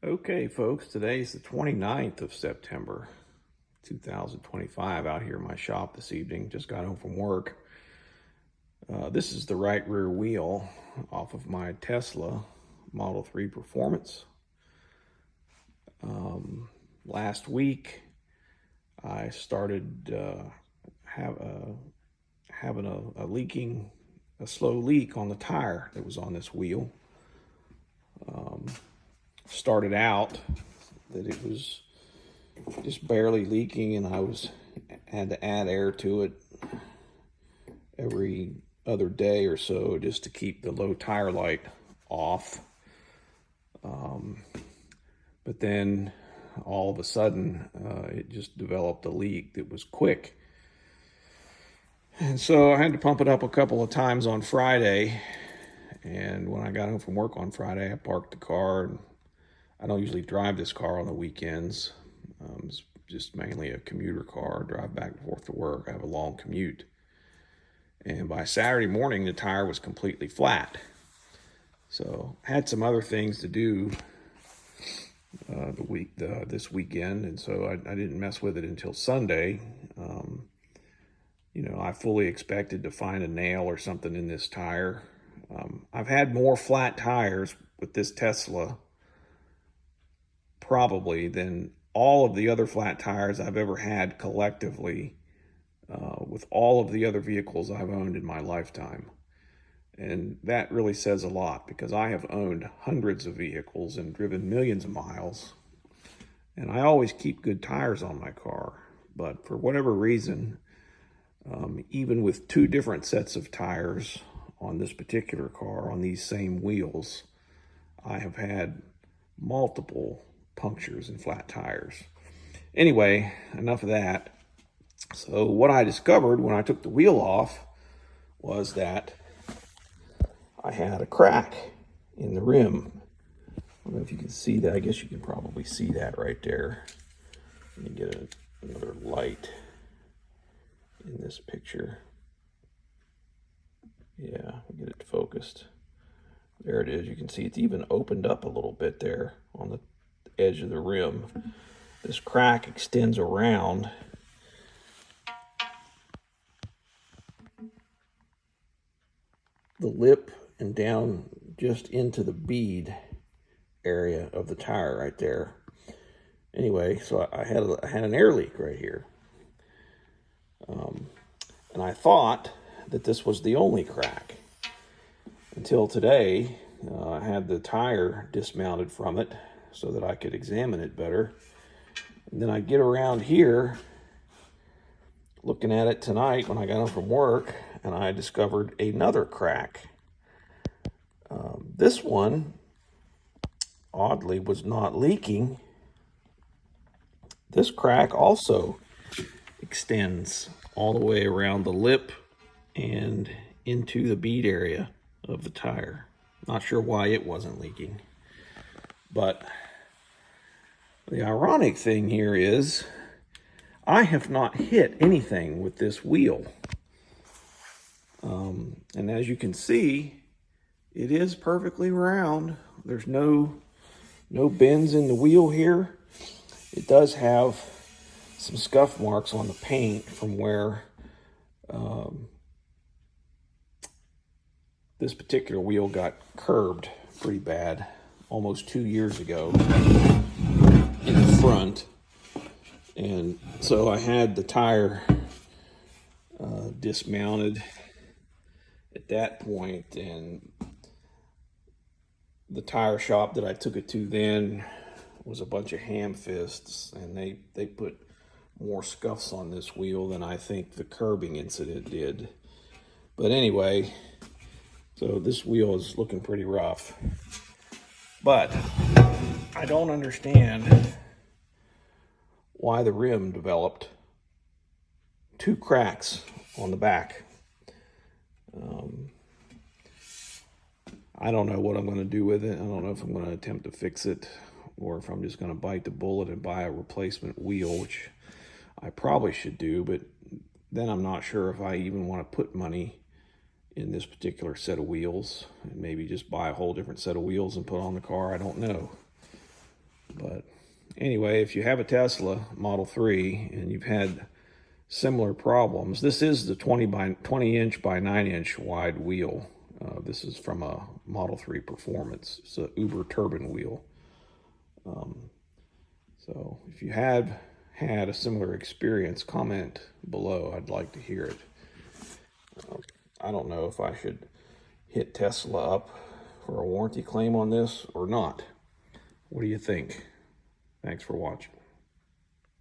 Okay, folks, today's the 29th of September, 2025, out here in my shop this evening. Just got home from work. This is the right rear wheel off of my Tesla Model 3 Performance. Last week, I started having a slow leak on the tire that was on this wheel. Started out that it was just barely leaking, and I had to add air to it every other day or so just to keep the low tire light off. But then all of a sudden it just developed a leak that was quick, and so I had to pump it up a couple of times on Friday. And when I got home from work on Friday, I parked the car. And I don't usually drive this car on the weekends. It's just mainly a commuter car. I drive back and forth to work. I have a long commute. And by Saturday morning, the tire was completely flat. So I had some other things to do this weekend, and so I didn't mess with it until Sunday. I fully expected to find a nail or something in this tire. I've had more flat tires with this Tesla probably than all of the other flat tires I've ever had collectively with all of the other vehicles I've owned in my lifetime. And that really says a lot, because I have owned hundreds of vehicles and driven millions of miles, and I always keep good tires on my car. But for whatever reason, even with two different sets of tires on this particular car on these same wheels, I have had multiple punctures and flat tires. Anyway, enough of that. So what I discovered when I took the wheel off was that I had a crack in the rim. I don't know if you can see that. I guess you can probably see that right there. Let me get another light in this picture. Yeah, get it focused. There it is. You can see it's even opened up a little bit there on the edge of the rim. This crack extends around the lip and down just into the bead area of the tire right there. Anyway, so I had an air leak right here. And I thought that this was the only crack until today. I had the tire dismounted from it so that I could examine it better. And then I get around here looking at it tonight when I got home from work, and I discovered another crack. This one, oddly, was not leaking. This crack also extends all the way around the lip and into the bead area of the tire. Not sure why it wasn't leaking. But the ironic thing here is I have not hit anything with this wheel. And as you can see, it is perfectly round. There's no bends in the wheel here. It does have some scuff marks on the paint from where this particular wheel got curbed pretty bad almost 2 years ago in the front. And so I had the tire dismounted at that point, and the tire shop that I took it to then was a bunch of ham fists, and they put more scuffs on this wheel than I think the curbing incident did. But anyway, so this wheel is looking pretty rough. But I don't understand why the rim developed two cracks on the back. I don't know what I'm going to do with it. I don't know if I'm going to attempt to fix it, or if I'm just going to bite the bullet and buy a replacement wheel, which I probably should do, but then I'm not sure if I even want to put money in this particular set of wheels, and maybe just buy a whole different set of wheels and put on the car. I don't know. But anyway, if you have a Tesla Model 3 and you've had similar problems, this is the 20 inch by 9 inch wide wheel. This is from a Model 3 Performance. It's a Uberturbine wheel. So if you have had a similar experience, comment below. I'd like to hear it. I don't know if I should hit Tesla up for a warranty claim on this or not. What do you think? Thanks for watching.